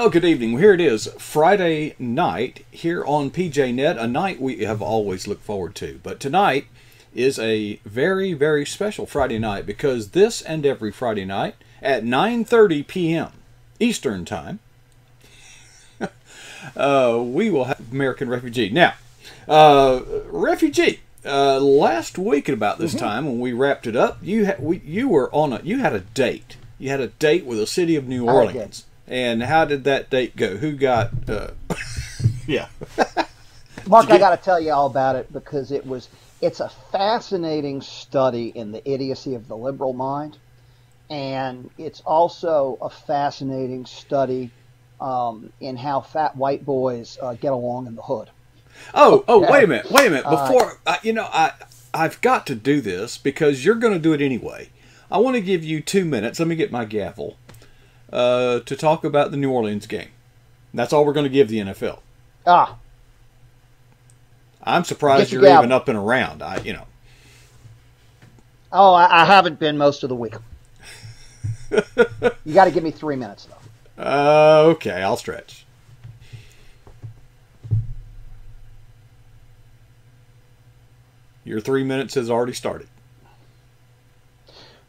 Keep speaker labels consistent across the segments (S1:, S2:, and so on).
S1: Well, good evening. Well, here it is, Friday night here on PJNET, a night we have always looked forward to. But tonight is a very, very special Friday night because this and every Friday night at 9:30 p.m. Eastern Time, we will have American Refugee. Now, Refugee, last week at about this time when we wrapped it up, you had a date. You had a date with the city of New Orleans. And how did that date go? Who got, yeah.
S2: Mark, I got to tell you all about it because it's a fascinating study in the idiocy of the liberal mind. And it's also a fascinating study in how fat white boys get along in the hood.
S1: Oh, wait a minute. Before, I've got to do this because you're going to do it anyway. I want to give you 2 minutes. Let me get my gavel. To talk about the New Orleans game. That's all we're going to give the NFL. I'm surprised you're even up and around.
S2: Oh, I haven't been most of the week. You got to give me 3 minutes, though.
S1: Okay, I'll stretch. Your 3 minutes has already started.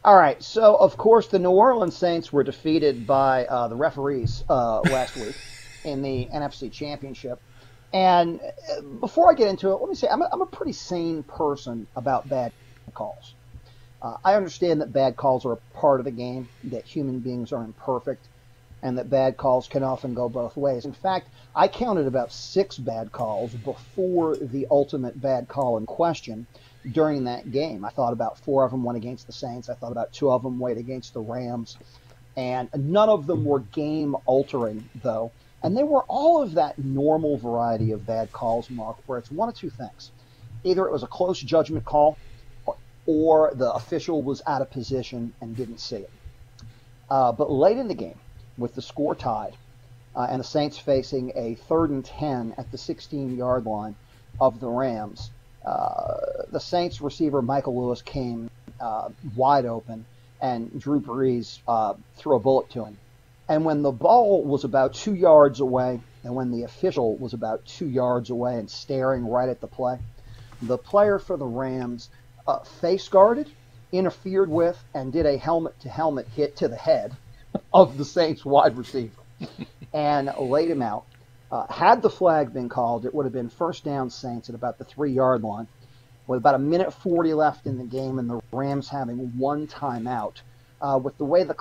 S2: All right, so of course the New Orleans Saints were defeated by the referees last week in the NFC Championship. And before I get into it, let me say I'm a pretty sane person about bad calls. I understand that bad calls are a part of the game, that human beings are imperfect, and that bad calls can often go both ways. In fact, I counted about 6 bad calls before the ultimate bad call in question during that game. I thought about 4 of them went against the Saints. I thought about 2 of them went against the Rams. And none of them were game-altering, though. And they were all of that normal variety of bad calls, Mark, where it's one of 2 things. Either it was a close judgment call, or the official was out of position and didn't see it. But late in the game, with the score tied, and the Saints facing a 3rd and 10 at the 16-yard line of the Rams, the Saints receiver Michael Lewis came wide open, and Drew Brees threw a bullet to him. And when the ball was about 2 yards away, and when the official was about 2 yards away and staring right at the play, the player for the Rams face guarded, interfered with, and did a helmet-to-helmet hit to the head of the Saints wide receiver and laid him out. Had the flag been called, it would have been first down Saints at about the 3-yard line with about 1:40 left in the game and the Rams having 1 timeout. With the way the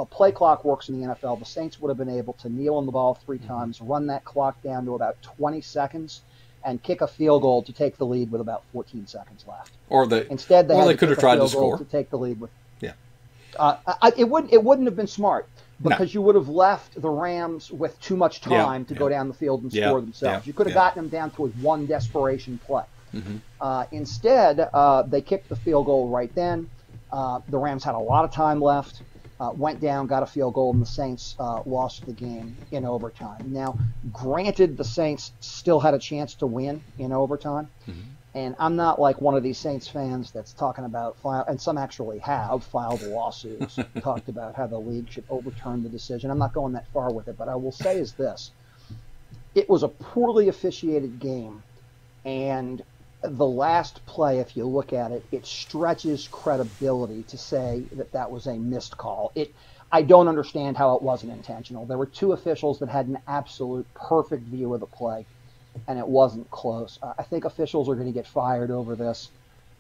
S2: play clock works in the NFL, the Saints would have been able to kneel on the ball 3 times, run that clock down to about 20 seconds, and kick a field goal to take the lead with about 14 seconds left.
S1: Instead, they could have tried to score
S2: to take the lead with.
S1: Yeah.
S2: It wouldn't have been smart because you would have left the Rams with too much time to go down the field and score themselves. You could have gotten them down to one desperation play. Instead, they kicked the field goal right then. The Rams had a lot of time left, went down, got a field goal, and the Saints lost the game in overtime. Now, granted, the Saints still had a chance to win in overtime, and I'm not like one of these Saints fans that's talking about, and some actually have filed lawsuits, talked about how the league should overturn the decision. I'm not going that far with it, but I will say is this. It was a poorly officiated game, and the last play, if you look at it, it stretches credibility to say that that was a missed call. I don't understand how it wasn't intentional. There were 2 officials that had an absolute perfect view of the play, and it wasn't close. I think officials are going to get fired over this.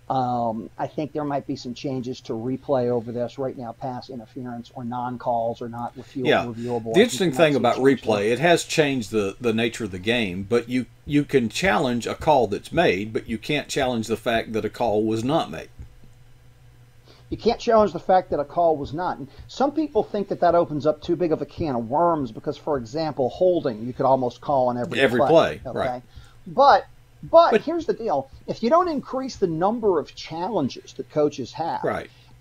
S2: I think there might be some changes to replay over this. Right now, pass interference or non-calls are not reviewable.
S1: The interesting thing about replay, it has changed the nature of the game, but you can challenge a call that's made, but you can't challenge the fact that a call was not made.
S2: You can't challenge the fact that a call was not. And some people think that opens up too big of a can of worms because, for example, holding, you could almost call on every play. Okay?
S1: Right.
S2: But here's the deal. If you don't increase the number of challenges that coaches have,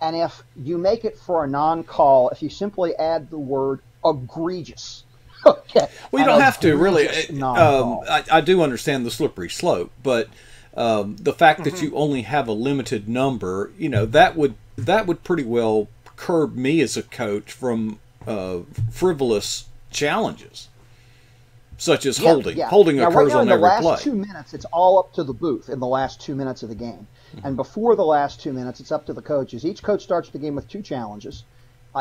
S2: and if you make it for a non-call, if you simply add the word egregious, okay.
S1: Well, you don't have to, really. I do understand the slippery slope, but the fact that you only have a limited number, that would pretty well curb me as a coach from frivolous challenges. such as
S2: Yeah,
S1: holding.
S2: yeah.
S1: Holding
S2: Now, right
S1: occurs
S2: now,
S1: on
S2: in the
S1: every
S2: last
S1: play.
S2: 2 minutes, it's all up to the booth in the last 2 minutes of the game. And before the last 2 minutes, it's up to the coaches. Each coach starts the game with 2 challenges.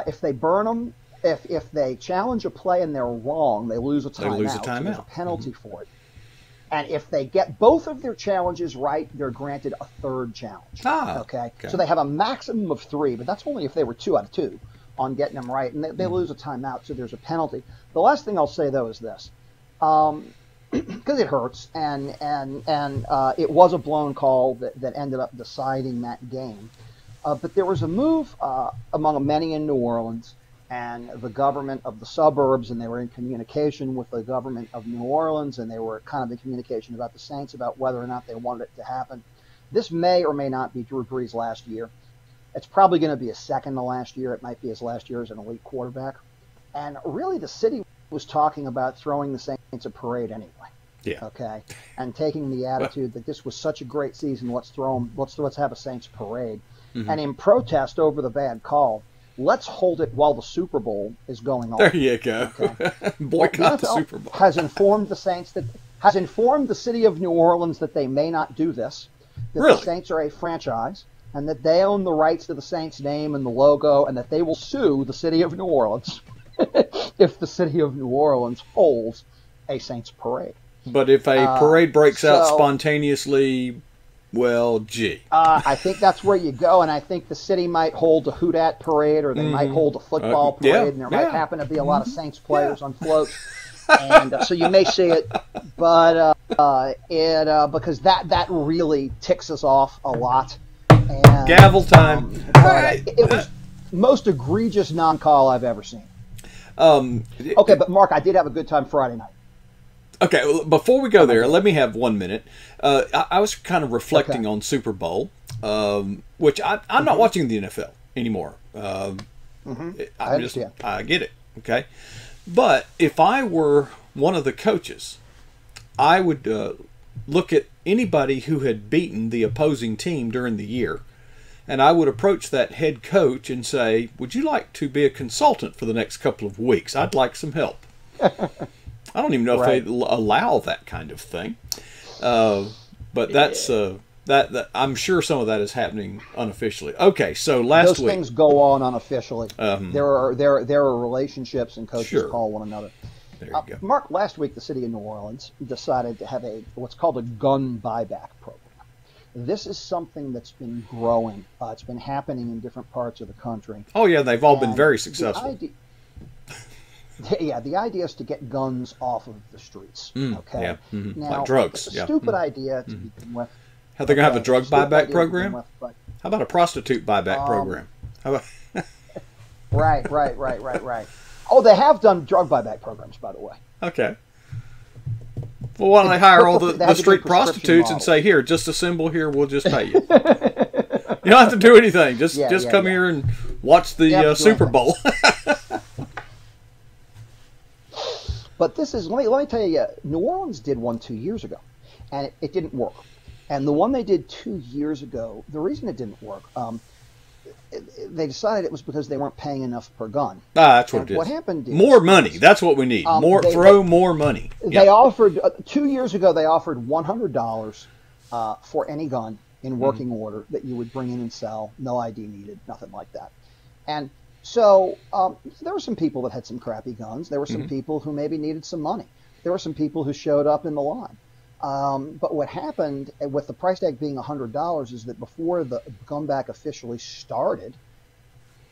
S2: If they burn them, if they challenge a play and they're wrong, they lose a
S1: They
S2: timeout.
S1: lose a
S2: So there's a
S1: timeout.
S2: penalty for it. And if they get both of their challenges right, they're granted a third challenge. Okay? So they have a maximum of 3, but that's only if they were 2 out of 2 on getting them right. And they lose a timeout, so there's a penalty. The last thing I'll say, though, is this. Because it hurts, and it was a blown call that ended up deciding that game. But there was a move among many in New Orleans and the government of the suburbs, and they were in communication with the government of New Orleans, and they were kind of in communication about the Saints about whether or not they wanted it to happen. This may or may not be Drew Brees' last year. It's probably going to be his second to last year. It might be his last year as an elite quarterback. And really, the city was talking about throwing the Saints a parade anyway.
S1: Yeah.
S2: Okay. And taking the attitude that this was such a great season, let's have a Saints parade. And in protest over the bad call, let's hold it while the Super Bowl is going on.
S1: There you go.
S2: Okay.
S1: Boycott the
S2: NFL
S1: Super Bowl.
S2: has informed the city of New Orleans that they may not do this. That
S1: Really?
S2: the Saints are a franchise, and that they own the rights to the Saints name and the logo, and that they will sue the city of New Orleans if the city of New Orleans holds a Saints parade.
S1: But if a parade breaks out
S2: so-
S1: spontaneously, well, gee.
S2: I think that's where you go, and I think the city might hold a Houdat parade, or they might hold a football parade,
S1: yeah,
S2: and there might
S1: yeah.
S2: happen to be a lot of Saints players on floats, and so you may see it. But because that really ticks us off a lot. And,
S1: Gavel time. All right.
S2: It was most egregious non-call I've ever seen.
S1: Okay,
S2: Okay, but Mark, I did have a good time Friday night.
S1: Okay, well, before we go there, let me have 1 minute. I was kind of reflecting on Super Bowl, which I'm not watching the NFL anymore.
S2: I understand.
S1: I get it, okay? But if I were one of the coaches, I would look at anybody who had beaten the opposing team during the year, and I would approach that head coach and say, would you like to be a consultant for the next couple of weeks? I'd like some help. I don't even know if they allow that kind of thing, but that's that. I'm sure some of that is happening unofficially. Okay, so last
S2: Those
S1: week
S2: things go on unofficially. There are relationships, and coaches call one another.
S1: there you go.
S2: Mark, last week the city of New Orleans decided to have what's called a gun buyback program. This is something that's been growing. It's been happening in different parts of the country.
S1: Oh yeah, they've all been very successful.
S2: The idea is to get guns off of the streets. Okay.
S1: Yeah.
S2: Now,
S1: Like drugs.
S2: It's a stupid idea to begin with.
S1: How they gonna have a drug
S2: Stupid idea
S1: buyback
S2: to
S1: program?
S2: begin with, but-
S1: How about a prostitute buyback program? How about?
S2: Right. Oh, they have done drug buyback programs, by the way.
S1: Okay. Well, why don't they hire all
S2: They
S1: the
S2: have to do
S1: street
S2: prescription
S1: prostitutes and
S2: models.
S1: say, here, just a symbol here, we'll just pay you. You don't have to do anything. Just come here and watch the Super Bowl.
S2: But this is, let me tell you, New Orleans did one 2 years ago, and it didn't work. And the one they did 2 years ago, the reason it didn't work, they decided it was because they weren't paying enough per gun.
S1: That's what
S2: And
S1: it is.
S2: what happened is,
S1: More money. That's what we need. More. Throw more money.
S2: They offered 2 years ago. They offered $100 for any gun in working order that you would bring in and sell. No ID needed, nothing like that. And so there were some people that had some crappy guns. There were some people who maybe needed some money. There were some people who showed up in the line. But what happened with the price tag being $100 is that before the comeback officially started,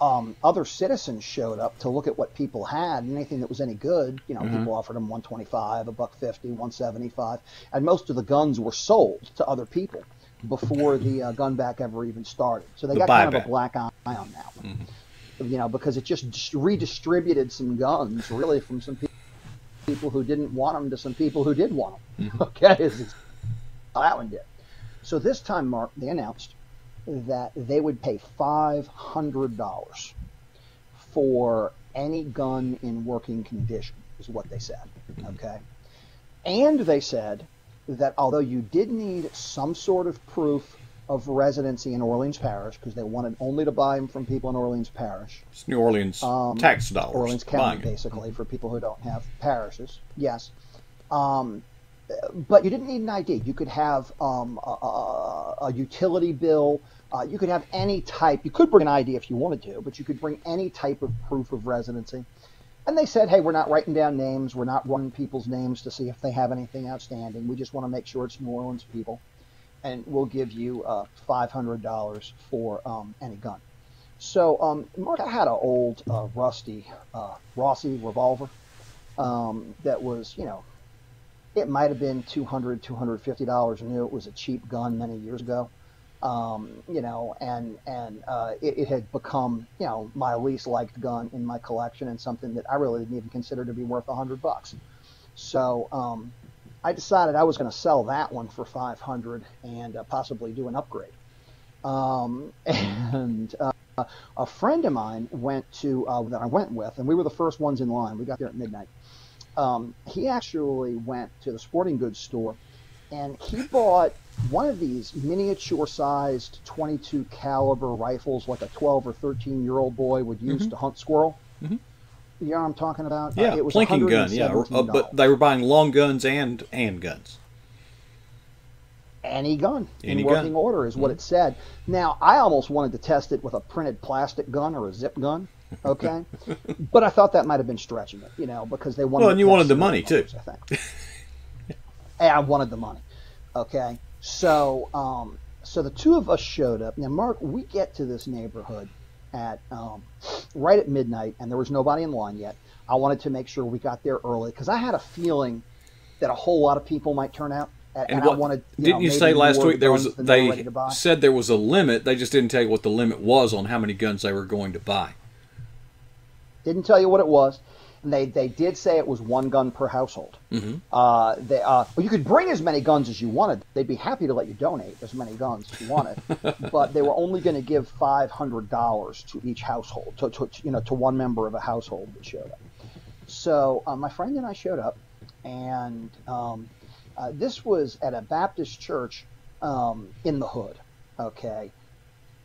S2: other citizens showed up to look at what people had, and anything that was any good, people offered them $125, $150, $175, and most of the guns were sold to other people before the gun back ever even started. So they got kind of a black eye on that one, because it just redistributed some guns, really, from some people who didn't want them to some people who did want them. Okay, that one did. So this time, Mark, they announced that they would pay $500 for any gun in working condition, is what they said. Okay, and they said that although you did need some sort of proof of residency in Orleans Parish, because they wanted only to buy them from people in Orleans Parish.
S1: It's New Orleans tax dollars.
S2: Orleans County, basically, for people who don't have parishes. Yes. But you didn't need an ID. You could have a utility bill. You could have any type. You could bring an ID if you wanted to, but you could bring any type of proof of residency. And they said, hey, we're not writing down names. We're not running people's names to see if they have anything outstanding. We just want to make sure it's New Orleans people. And we'll give you $500 for any gun. So, Mark, I had an old rusty Rossi revolver that was, it might have been $200, $250 new. It was a cheap gun many years ago. It had become, my least liked gun in my collection and something that I really didn't even consider to be worth $100. So I decided I was going to sell that one for $500 and possibly do an upgrade. A friend of mine went to that I went with, and we were the first ones in line. We got there at midnight. He actually went to the sporting goods store, and he bought one of these miniature-sized 22 caliber rifles, like a 12 or 13-year-old boy would use to hunt squirrel. Mm-hmm. You know what I'm talking about?
S1: Yeah,
S2: it was
S1: plinking gun. Yeah, but they were buying long guns and handguns.
S2: Any gun in working order is what it said. Now, I almost wanted to test it with a printed plastic gun or a zip gun. Okay, but I thought that might have been stretching it, because they wanted.
S1: Well, and you wanted the money too.
S2: I think. And I wanted the money. Okay, so so the two of us showed up. Now, Mark, we get to this neighborhood at right at midnight, and there was nobody in line yet. I wanted to make sure we got there early because I had a feeling that a whole lot of people might turn out. And I wanted.
S1: Didn't you say last week there was? They said there was a limit. They just didn't tell you what the limit was on how many guns they were going to buy.
S2: Didn't tell you what it was. And they did say it was one gun per household. Mm-hmm. You could bring as many guns as you wanted. They'd be happy to let you donate as many guns as you wanted. But they were only going to give $500 to each household, to one member of a household that showed up. So my friend and I showed up, and this was at a Baptist church in the hood, okay?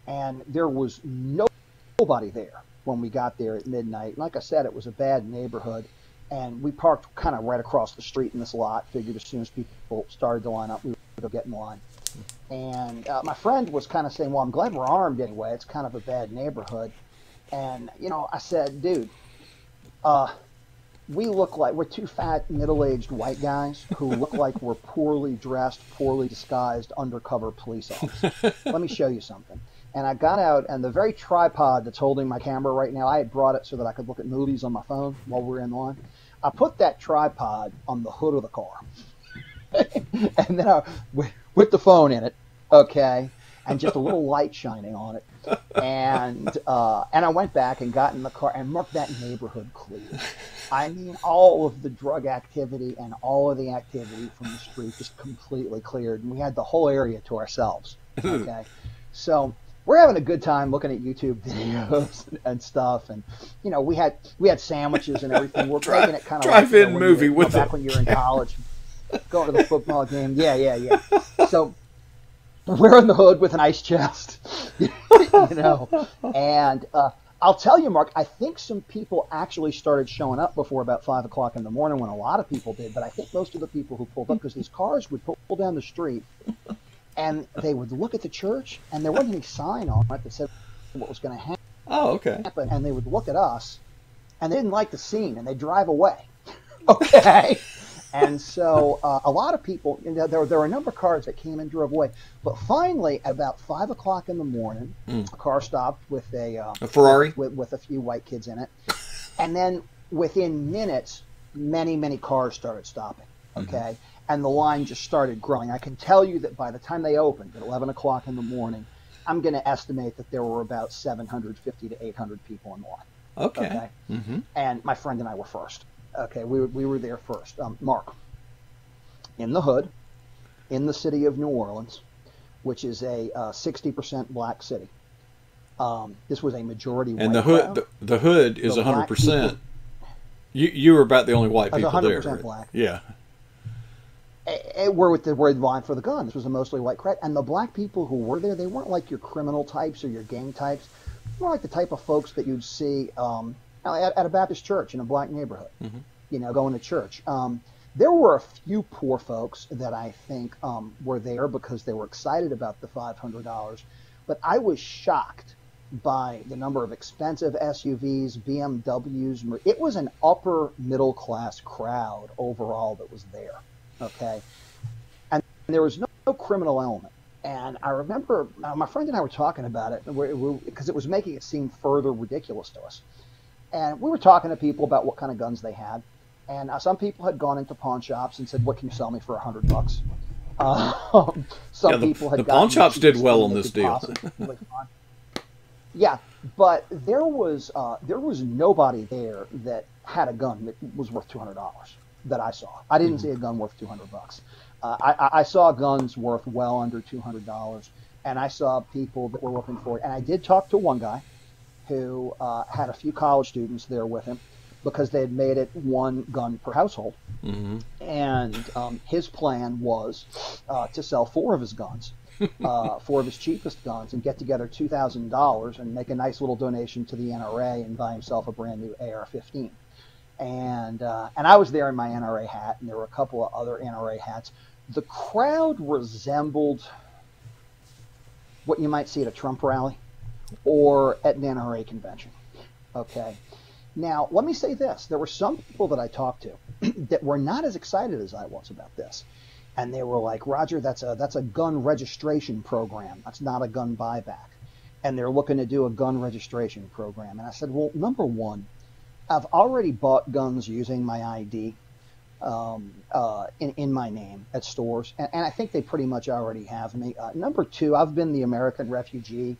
S2: And there was nobody there when we got there at midnight. Like I said, it was a bad neighborhood, and we parked kind of right across the street in this lot. Figured as soon as people started to line up, we would get in line. And my friend was kind of saying, well, I'm glad we're armed anyway. It's kind of a bad neighborhood. And, I said, dude, we look like we're two fat, middle-aged white guys who look like we're poorly dressed, poorly disguised, undercover police officers. Let me show you something. And I got out, and the very tripod that's holding my camera right now, I had brought it so that I could look at movies on my phone while we were in line. I put that tripod on the hood of the car. And then with the phone in it, okay, and just a little light shining on it. And I went back and got in the car and marked that neighborhood clear. I mean, all of the drug activity and all of the activity from the street just completely cleared, and we had the whole area to ourselves. Okay, so we're having a good time looking at YouTube videos and stuff, and we had sandwiches and everything. We're making it kind of
S1: drive-in movie with
S2: back when you were in college, going to the football game. Yeah. So we're in the hood with an ice chest, and I'll tell you, Mark, I think some people actually started showing up before about 5 o'clock in the morning when a lot of people did, but I think most of the people who pulled up, because these cars would pull down the street, and they would look at the church, and there wasn't any sign on it that said what was going to happen.
S1: Oh, okay.
S2: And they would look at us, and they didn't like the scene, and they'd drive away. Okay? And so a lot of people, there were a number of cars that came and drove away. But finally, at about 5 o'clock in the morning, a car stopped with a
S1: Ferrari
S2: with a few white kids in it. And then within minutes, many cars started stopping. Okay? Mm-hmm. And the line just started growing. I can tell you that by the time they opened at 11 o'clock in the morning, I'm going to estimate that there were about 750 to 800 people in the line.
S1: Okay. Mm-hmm.
S2: And my friend and I were first. Okay, we were there first. Mark, in the hood, in the city of New Orleans, which is a 60% black city. This was a majority white
S1: and the
S2: crowd.
S1: hood the hood is 100%. You were about the only white people 100% there. 100% black. Yeah.
S2: We're the line for the gun. This was a mostly white crowd, and the black people who were there, they weren't like your criminal types or your gang types. They were like the type of folks that you'd see at a Baptist church in a black neighborhood. Mm-hmm. Going to church. There were a few poor folks that I think were there because they were excited about the $500, but I was shocked by the number of expensive SUVs, BMWs. It was an upper middle class crowd overall that was there. Okay. And there was no criminal element. And I remember my friend and I were talking about it because it was making it seem further ridiculous to us. And we were talking to people about what kind of guns they had. And some people had gone into pawn shops and said, "What can you sell me for $100?" Some people had
S1: the pawn shops did well on this deal.
S2: Yeah, but there was nobody there that had a gun that was worth $200 that I saw. I didn't see a gun worth $200. I saw guns worth well under $200, and I saw people that were looking for it. And I did talk to one guy who had a few college students there with him because they had made it one gun per household.
S1: Mm-hmm.
S2: And his plan was to sell four of his guns, four of his cheapest guns, and get together $2,000 and make a nice little donation to the NRA and buy himself a brand new AR-15. And I was there in my NRA hat, and there were a couple of other NRA hats. The crowd resembled what you might see at a Trump rally or at an NRA convention. Okay. Now, let me say this. There were some people that I talked to that were not as excited as I was about this. And they were like, "Roger, that's a gun registration program. That's not a gun buyback." And they're looking to do a gun registration program. And I said, well, number one, I've already bought guns using my ID in my name at stores. And I think they pretty much already have me. Number two, I've been the American refugee,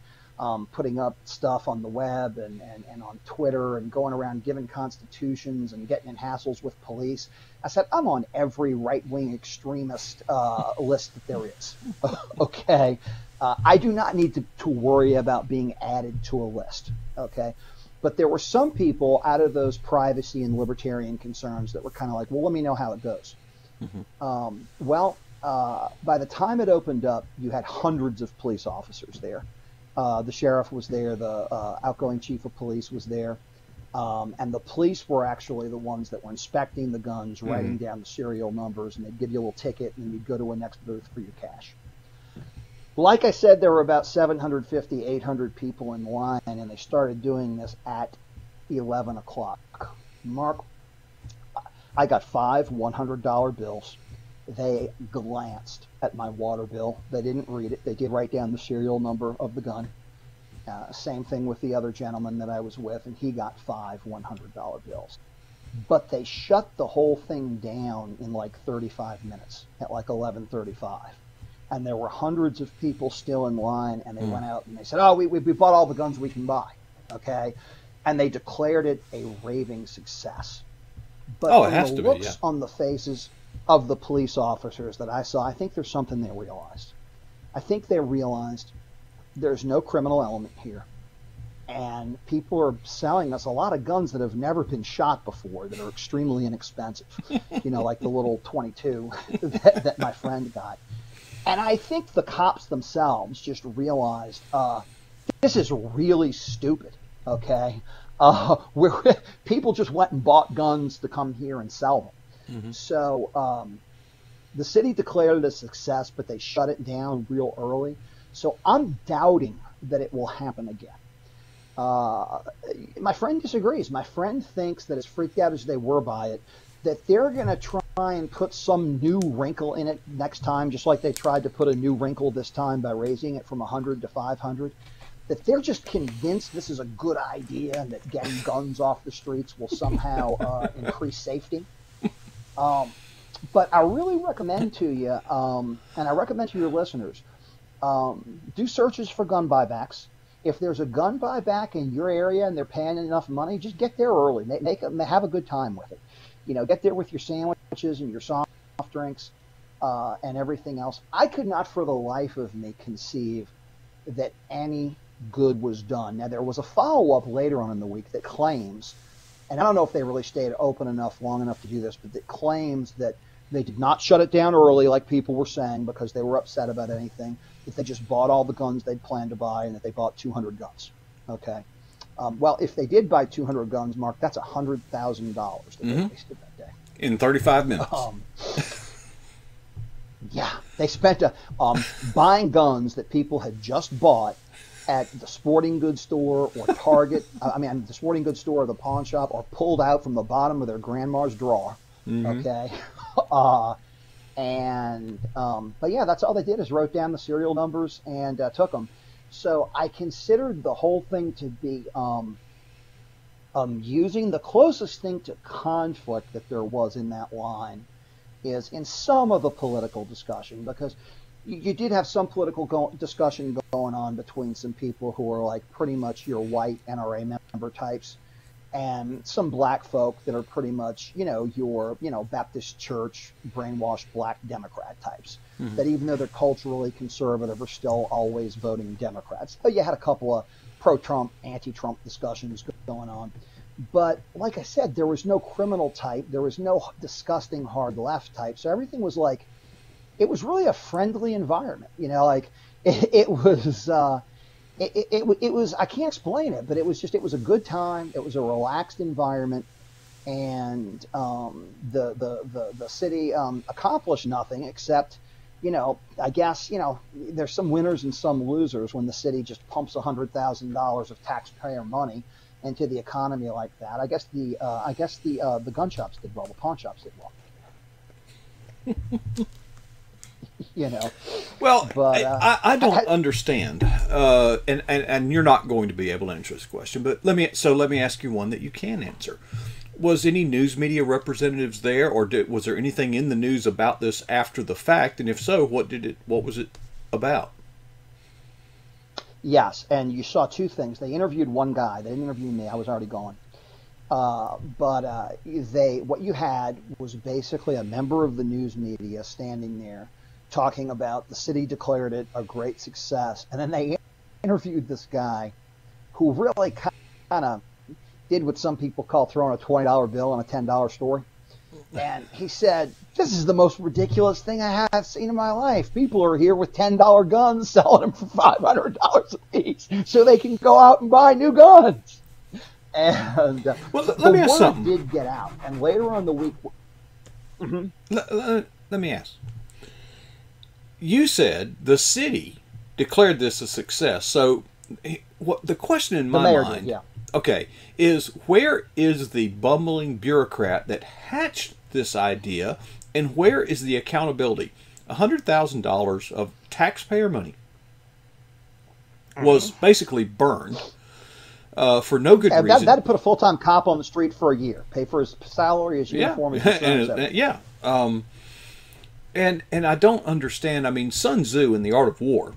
S2: putting up stuff on the web and on Twitter and going around giving constitutions and getting in hassles with police. I said, I'm on every right-wing extremist list that there is. Okay. I do not need to worry about being added to a list. Okay. But there were some people out of those privacy and libertarian concerns that were kind of like, well, let me know how it goes. Mm-hmm. By the time it opened up, you had hundreds of police officers there. The sheriff was there. The outgoing chief of police was there. And the police were actually the ones that were inspecting the guns, writing down the serial numbers, and they'd give you a little ticket, and then you'd go to a next booth for your cash. Like I said, there were about 750, 800 people in line, and they started doing this at 11 o'clock. Mark, I got 5 $100 bills. They glanced at my water bill. They didn't read it. They did write down the serial number of the gun. Same thing with the other gentleman that I was with, and he got 5 $100 bills. But they shut the whole thing down in like 35 minutes at like 11:35. And there were hundreds of people still in line, and they went out and they said, "Oh, we bought all the guns we can buy." Okay. And they declared it a raving success. But
S1: it has to be, yeah.
S2: looks on the faces of the police officers that I saw, I think there's something they realized. I think they realized there's no criminal element here. And people are selling us a lot of guns that have never been shot before, that are extremely inexpensive. Like the little 22 that my friend got. And I think the cops themselves just realized, this is really stupid, okay? People just went and bought guns to come here and sell them. Mm-hmm. So the city declared it a success, but they shut it down real early. So I'm doubting that it will happen again. My friend disagrees. My friend thinks that as freaked out as they were by it, that they're going to try and put some new wrinkle in it next time, just like they tried to put a new wrinkle this time by raising it from 100 to 500. That they're just convinced this is a good idea and that getting guns off the streets will somehow increase safety. But I really recommend to you, and I recommend to your listeners, do searches for gun buybacks. If there's a gun buyback in your area and they're paying enough money, just get there early. Have a good time with it. Get there with your sandwiches and your soft drinks and everything else. I could not for the life of me conceive that any good was done. Now, there was a follow-up later on in the week that claims, and I don't know if they really stayed open long enough to do this, but that claims that they did not shut it down early like people were saying because they were upset about anything, that they just bought all the guns they'd planned to buy and that they bought 200 guns. Okay. Well, if they did buy 200 guns, Mark, that's $100,000 that they wasted that day.
S1: in 35 minutes.
S2: Yeah, they spent buying guns that people had just bought at the sporting goods store or Target. The sporting goods store or the pawn shop, or pulled out from the bottom of their grandma's drawer. Okay. But yeah, that's all they did is wrote down the serial numbers and took them. So I considered the whole thing to be using the closest thing to conflict that there was in that line is in some of the political discussion, because you did have some political discussion going on between some people who were like pretty much your white NRA member types, and some black folk that are pretty much, your, Baptist church, brainwashed black Democrat types, that even though they're culturally conservative are still always voting Democrats. But you had a couple of pro-Trump, anti-Trump discussions going on. But like I said, there was no criminal type. There was no disgusting hard left type. So everything was like, it was really a friendly environment. It was, I can't explain it, but it was a good time. It was a relaxed environment. And the city accomplished nothing except, I guess, there's some winners and some losers when the city just pumps $100,000 of taxpayer money into the economy like that. I guess the gun shops did well, the pawn shops did well.
S1: Well, but, I don't understand, and you're not going to be able to answer this question. But let me ask you one that you can answer. Was any news media representatives there, or was there anything in the news about this after the fact? And if so, what was it about?
S2: Yes, and you saw two things. They interviewed one guy. They didn't interview me. I was already gone. But what you had was basically a member of the news media standing there talking about the city declared it a great success. And then they interviewed this guy who really kind of did what some people call throwing a $20 bill on a $10 story. And he said, "This is the most ridiculous thing I have seen in my life. People are here with $10 guns selling them for $500 a piece so they can go out and buy new guns." And
S1: let me ask something.
S2: Did get out, and later on the week.
S1: Let me ask. You said the city declared this a success. So, what the question in my mind, okay, is where is the bumbling bureaucrat that hatched this idea, and where is the accountability? $100,000 of taxpayer money was basically burned for no good reason.
S2: That'd put a full-time cop on the street for a year, pay for his salary, his uniform, his
S1: insurance. And I don't understand. I mean, Sun Tzu in The Art of War,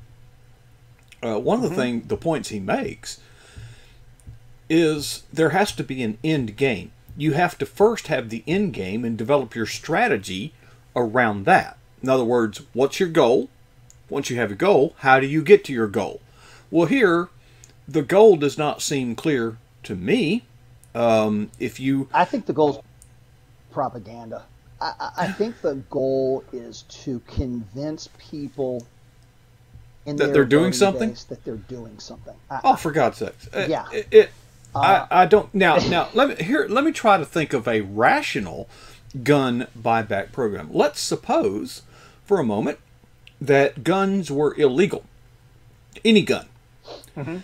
S1: one of the points he makes is there has to be an end game. You have to first have the end game and develop your strategy around that. In other words, what's your goal? Once you have a goal, how do you get to your goal? Well, here, the goal does not seem clear to me. I
S2: think the goal is propaganda. I think the goal is to convince people
S1: that they're doing something.
S2: That they're doing something.
S1: For God's sakes!
S2: Yeah.
S1: I don't now. Let me try to think of a rational gun buyback program. Let's suppose for a moment that guns were illegal, any gun, and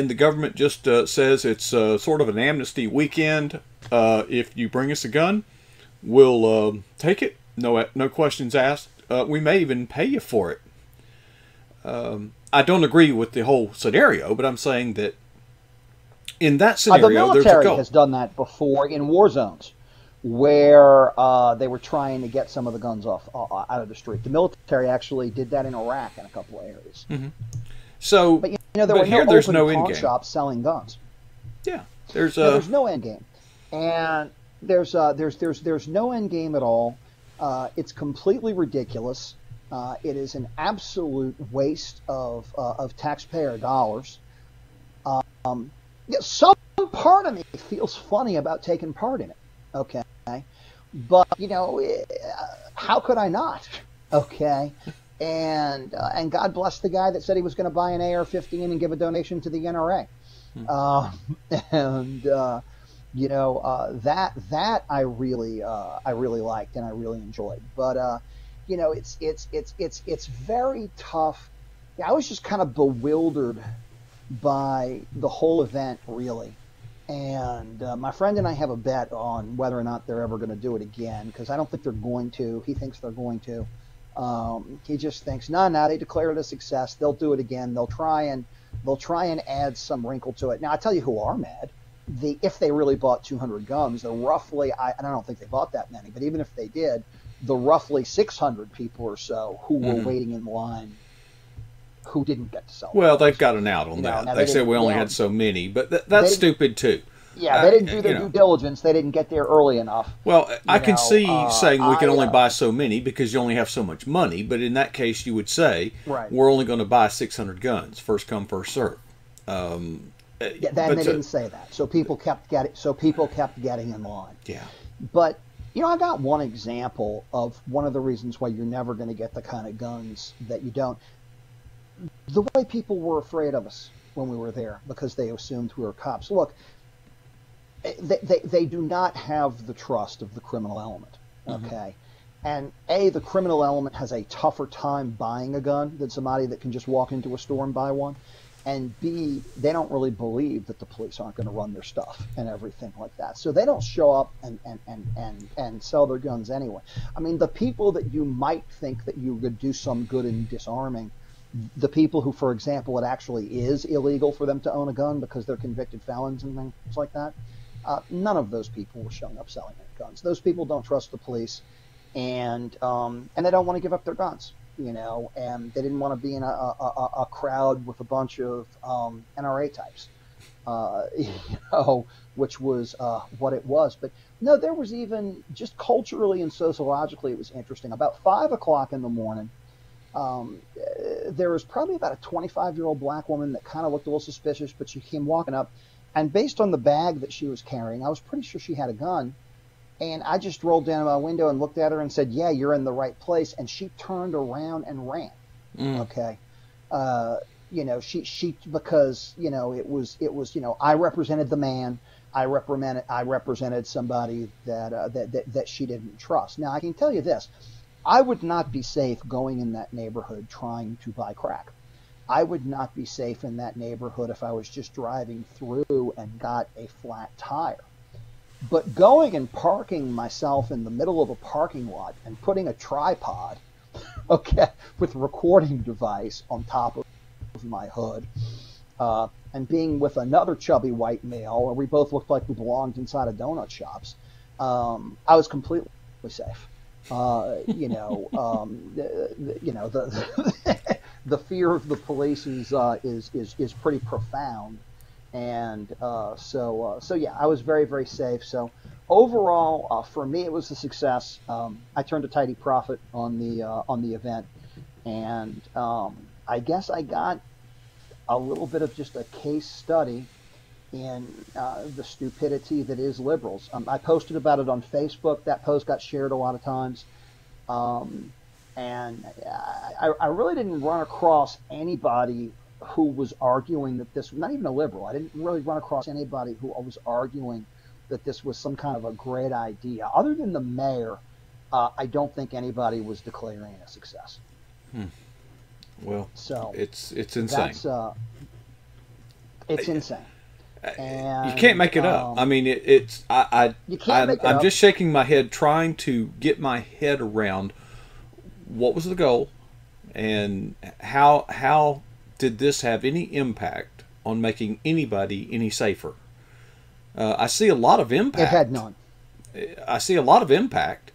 S1: the government just says it's sort of an amnesty weekend. If you bring us a gun, we'll take it. No questions asked. We may even pay you for it. I don't agree with the whole scenario, but I'm saying that in that scenario,
S2: the
S1: there's a goal.
S2: military has done that before in war zones, where they were trying to get some of the guns out of the street. The military actually did that in Iraq in a couple of areas.
S1: So,
S2: but there were
S1: there's
S2: no
S1: no end
S2: pawn
S1: game.
S2: shops selling guns.
S1: Yeah,
S2: there's no end game, and there's no end game at all. It's completely ridiculous. It is an absolute waste of taxpayer dollars. Some part of me feels funny about taking part in it. Okay, but how could I not? Okay, and God bless the guy that said he was going to buy an AR-15 and give a donation to the NRA. That I really liked and I really enjoyed. But it's very tough. Yeah, I was just kind of bewildered by the whole event, really. And my friend and I have a bet on whether or not they're ever going to do it again, because I don't think they're going to. He thinks they're going to. He just thinks, no, no, they declare it a success. They'll do it again. They'll try and add some wrinkle to it. Now, I tell you who are mad. If they really bought 200 guns, the roughly, and I don't think they bought that many, but even if they did, the roughly 600 people or so who were waiting in line who didn't get to sell.
S1: Well, they've got an out on that. They said we only had so many, but that's stupid too.
S2: Yeah, they didn't do their due diligence. They didn't get there early enough.
S1: Well, I can see saying we can only buy so many because you only have so much money, but in that case you would say we're only going to buy 600 guns, first come, first serve.
S2: They didn't say that. So people kept getting in line.
S1: Yeah.
S2: But I got one example of one of the reasons why you're never going to get the kind of guns that you don't. The way people were afraid of us when we were there because they assumed we were cops. Look, they do not have the trust of the criminal element, okay? And A, the criminal element has a tougher time buying a gun than somebody that can just walk into a store and buy one. And B, they don't really believe that the police aren't going to run their stuff and everything like that. So they don't show up and sell their guns anyway. I mean, the people that you might think that you would do some good in disarming, the people who, for example, it actually is illegal for them to own a gun because they're convicted felons and things like that, none of those people were showing up selling their guns. Those people don't trust the police, and they don't want to give up their guns, and they didn't want to be in a crowd with a bunch of NRA types, which was what it was. But no, there was even just culturally and sociologically, it was interesting. About 5 o'clock in the morning, there was probably about a 25-year-old black woman that kind of looked a little suspicious, but she came walking up, and based on the bag that she was carrying, I was pretty sure she had a gun. And I just rolled down my window and looked at her and said, "Yeah, you're in the right place." And she turned around and ran. Okay, she because it was I represented the man. I represented somebody that she didn't trust. Now I can tell you this. I would not be safe going in that neighborhood trying to buy crack. I would not be safe in that neighborhood if I was just driving through and got a flat tire. But going and parking myself in the middle of a parking lot and putting a tripod, with a recording device on top of my hood, and being with another chubby white male, where we both looked like we belonged inside of donut shops, I was completely safe. The fear of the police is pretty profound, and so yeah, I was very, very safe. So overall, for me, it was a success. I turned a tidy profit on the event, and I guess I got a little bit of just a case study in the stupidity that is liberals. I posted about it on Facebook. That post got shared a lot of times. And I really didn't run across anybody who was arguing that this, not even a liberal, I didn't really run across anybody who was arguing that this was some kind of a great idea. Other than the mayor, I don't think anybody was declaring it a success.
S1: Well, so it's insane.
S2: It's insane. And,
S1: you can't make it up. I mean, I'm just shaking my head trying to get my head around what was the goal and how did this have any impact on making anybody any safer. I see a lot of impact.
S2: It had none.
S1: I see a lot of impact.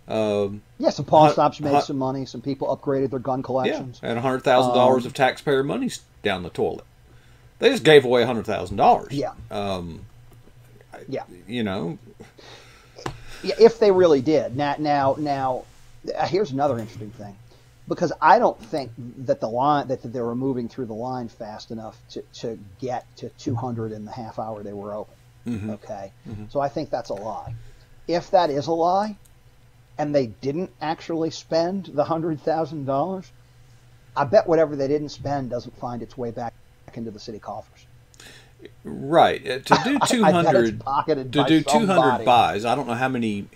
S2: Some pawn shops made some money. Some people upgraded their gun collections.
S1: Yeah, and $100,000 of taxpayer money's down the toilet. They just gave away $100,000.
S2: Yeah.
S1: Yeah.
S2: Yeah, if they really did. Now, here's another interesting thing, because I don't think that the line that they were moving through the line fast enough to get to 200 in the half hour they were open. Okay. So I think that's a lie. If that is a lie, and they didn't actually spend the
S1: Right. To do
S2: I bet it's
S1: 200
S2: pocketed
S1: to
S2: by
S1: do 200
S2: somebody.
S1: buys. I don't know how many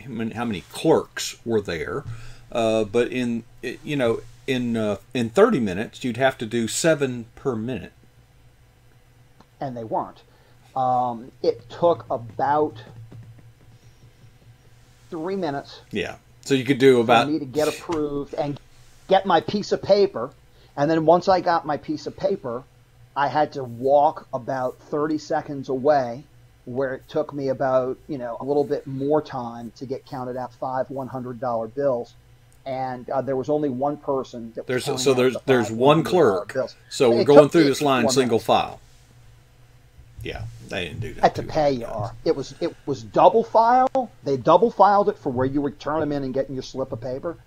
S1: clerks were there, but in 30 minutes you'd have to do 7 per minute.
S2: And they weren't. It took about 3 minutes
S1: Yeah. So you could do
S2: for
S1: about
S2: me to get approved and get my piece of paper. And then once I got my piece of paper, I had to walk about 30 seconds away, where it took me about, a little bit more time to get counted out 5 $100 bills. And there was only one person that was
S1: there's
S2: counting
S1: so
S2: out
S1: there's
S2: the
S1: there's
S2: five
S1: one
S2: $100
S1: clerk.
S2: bills.
S1: So we're
S2: It
S1: going
S2: took
S1: through
S2: me
S1: this line single
S2: 4 minutes.
S1: file. Yeah, they didn't do that.
S2: At the pay you are. It was double file. They double filed it for where you were turning them in and getting your slip of paper,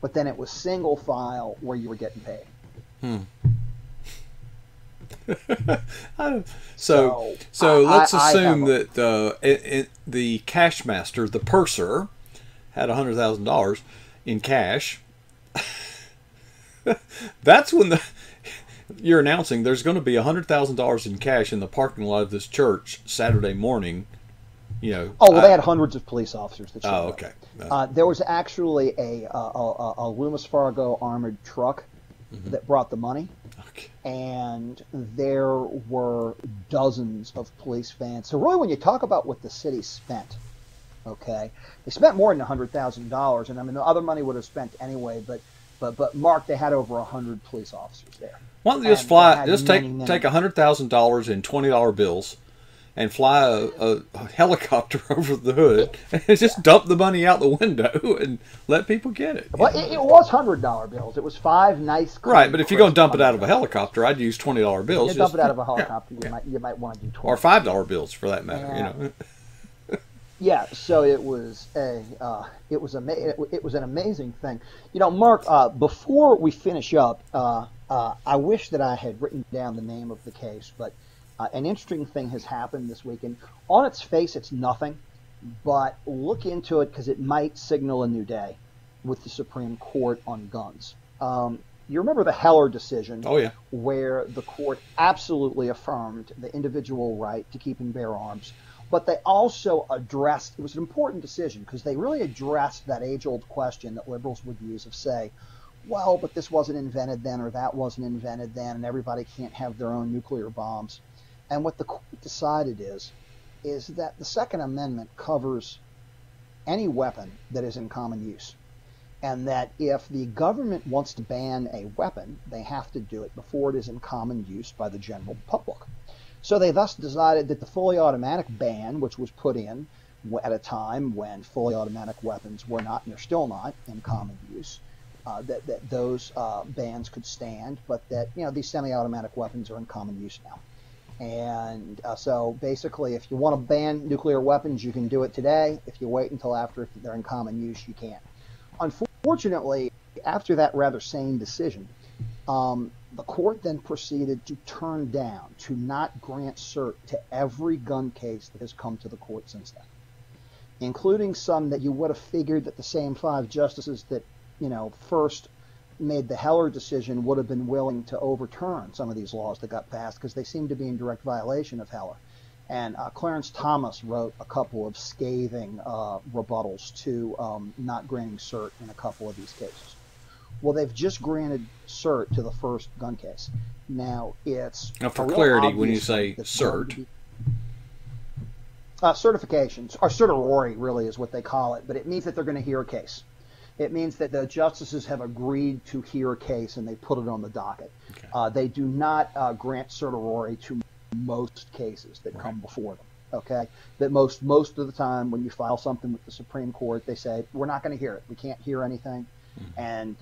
S2: but then it was single file where you were getting paid.
S1: So let's assume that the cash master, the purser, had $100,000 in cash. That's when you're announcing there's going to be $100,000 in cash in the parking lot of this church Saturday morning.
S2: Oh, well, they had hundreds of police officers that showed
S1: Oh,
S2: up.
S1: okay.
S2: There was actually a Loomis Fargo armored truck that brought the money,
S1: Okay.
S2: and there were dozens of police vans. So really, when you talk about what the city spent, okay, they spent more than $100,000, and I mean the other money would have spent anyway. But Mark, they had over 100 police officers there.
S1: Why don't you just
S2: And they
S1: fly?
S2: had
S1: Just
S2: many.
S1: take $100,000 in $20 bills, and fly a helicopter over the hood, and just dump the money out the window and let people get it.
S2: Well, it was $100 bills. It was 5 nice.
S1: Right, but if you're going to dump it out of a
S2: $100
S1: helicopter, I'd use $20 bills.
S2: You dump it out of a helicopter, you might want to do 20.
S1: Or $5 bills for that matter.
S2: Yeah. Yeah, so it was it was an amazing thing. Mark, before we finish up, I wish that I had written down the name of the case, but an interesting thing has happened this weekend. On its face, it's nothing, but look into it because it might signal a new day with the Supreme Court on guns. You remember the Heller decision?
S1: Oh, yeah.
S2: Where the court absolutely affirmed the individual right to keep and bear arms. But they also addressed, it was an important decision because they really addressed that age-old question that liberals would use of say, well, but this wasn't invented then or that wasn't invented then and everybody can't have their own nuclear bombs. And what the court decided is that the Second Amendment covers any weapon that is in common use. And that if the government wants to ban a weapon, they have to do it before it is in common use by the general public. So they thus decided that the fully automatic ban, which was put in at a time when fully automatic weapons were not, and they're still not, in common use, that those bans could stand, but that these semi-automatic weapons are in common use now. And so basically, if you want to ban nuclear weapons, you can do it today. If you wait until after they're in common use, you can't. Unfortunately, after that rather sane decision, the court then proceeded to turn down, to not grant cert to every gun case that has come to the court since then, including some that you would have figured that the same 5 justices that, first made the Heller decision would have been willing to overturn some of these laws that got passed because they seem to be in direct violation of Heller. And Clarence Thomas wrote a couple of scathing rebuttals to not granting cert in a couple of these cases. Well, they've just granted cert to the first gun case. Now,
S1: for clarity, when you say cert,
S2: certifications, or certiorari really is what they call it, but it means that they're going to hear a case. It means that the justices have agreed to hear a case and they put it on the docket. Okay. They do not grant certiorari to most cases that come before them. Okay, that most of the time when you file something with the Supreme Court, they say we're not going to hear it. We can't hear anything. And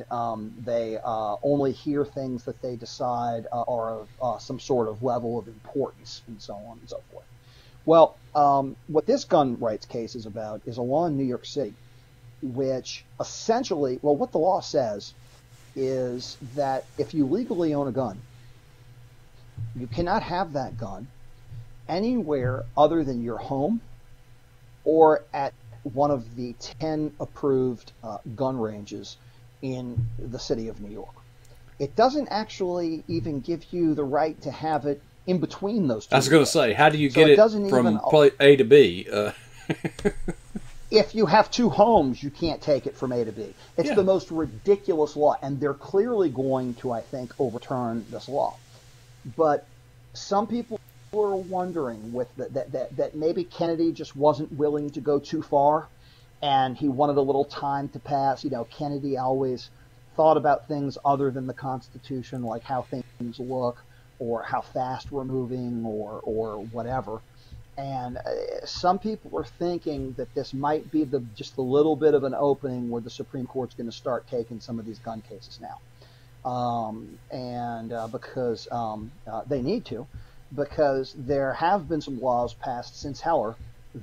S2: they only hear things that they decide are of some sort of level of importance, and so on and so forth. Well, what this gun rights case is about is a law in New York City, which essentially, well, what the law says is that if you legally own a gun, you cannot have that gun anywhere other than your home or at one of the 10 approved gun ranges in the city of New York. It doesn't actually even give you the right to have it in between those two.
S1: I was going to say, how do you
S2: So
S1: get
S2: it
S1: it
S2: doesn't
S1: from
S2: even-
S1: A to B?
S2: If you have two homes, you can't take it from A to B. It's
S1: Yeah.
S2: the most ridiculous law, and they're clearly going to, I think, overturn this law. But some people are wondering that maybe Kennedy just wasn't willing to go too far, and he wanted a little time to pass. You know, Kennedy always thought about things other than the Constitution, like how things look, or how fast we're moving, or whatever. And some people are thinking that this might be just a little bit of an opening where the Supreme Court's going to start taking some of these gun cases now. Because they need to, because there have been some laws passed since Heller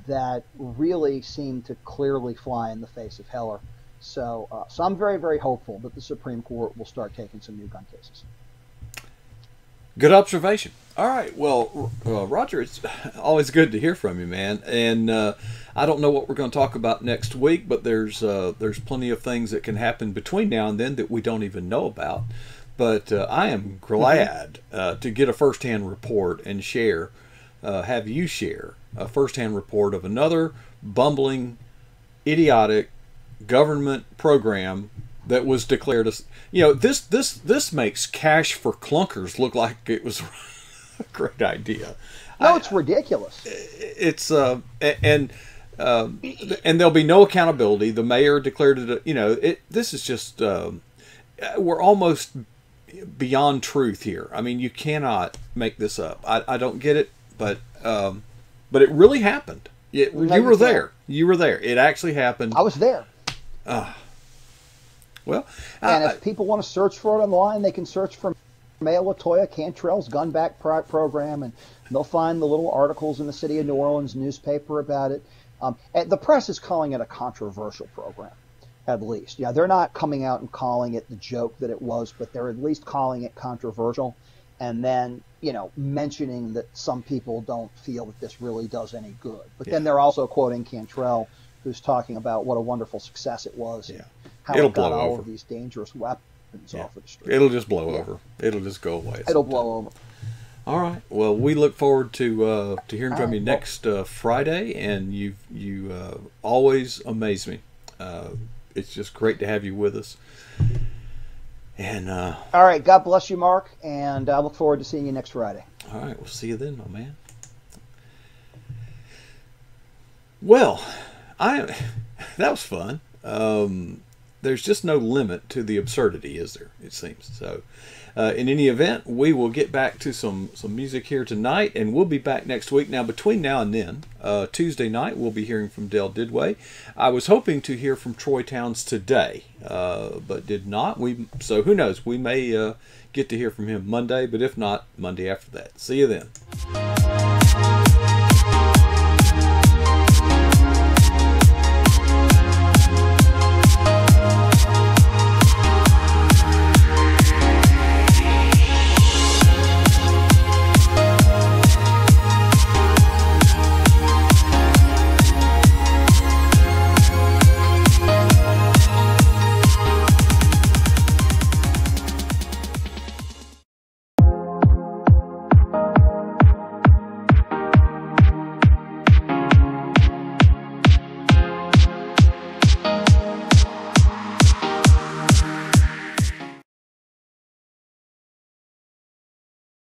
S2: that really seem to clearly fly in the face of Heller. So I'm very, very hopeful that the Supreme Court will start taking some new gun cases.
S1: Good observation. All right. Well, Roger, it's always good to hear from you, man. And I don't know what we're going to talk about next week, but there's plenty of things that can happen between now and then that we don't even know about. But I am glad to get a firsthand report and have you share a firsthand report of another bumbling, idiotic government program that was declared as, this makes cash for clunkers look like it was a great idea.
S2: No, it's ridiculous.
S1: It's and there'll be no accountability. The mayor declared it. This is just we're almost beyond truth here. I mean, you cannot make this up. I don't get it, but it really happened. You were there. You were there. It actually happened.
S2: I was there.
S1: Well,
S2: and if people want to search for it online, they can search for Mayor Latoya Cantrell's gun back program, and they'll find the little articles in the City of New Orleans newspaper about it. And the press is calling it a controversial program, at least. Yeah, they're not coming out and calling it the joke that it was, but they're at least calling it controversial, and then mentioning that some people don't feel that this really does any good. But then they're also quoting Cantrell, who's talking about what a wonderful success it was.
S1: Yeah.
S2: How
S1: It'll
S2: it got
S1: blow
S2: all
S1: over.
S2: of these dangerous weapons off of the street.
S1: It'll just blow over. It'll just go away.
S2: It'll blow over.
S1: All right. Well, we look forward to hearing from you
S2: right.
S1: next Friday, and you always amaze me. It's just great to have you with us. And
S2: all right. God bless you, Mark, and I look forward to seeing you next Friday.
S1: all right, we'll see you then, my man. Well, that was fun. There's just no limit to the absurdity, is there? It seems so. In any event, we will get back to some music here tonight, and we'll be back next week. Now, between now and then, Tuesday night, we'll be hearing from Dale Didway. I was hoping to hear from Troy Towns today, but did not. So who knows? We may get to hear from him Monday, but if not, Monday after that. See you then.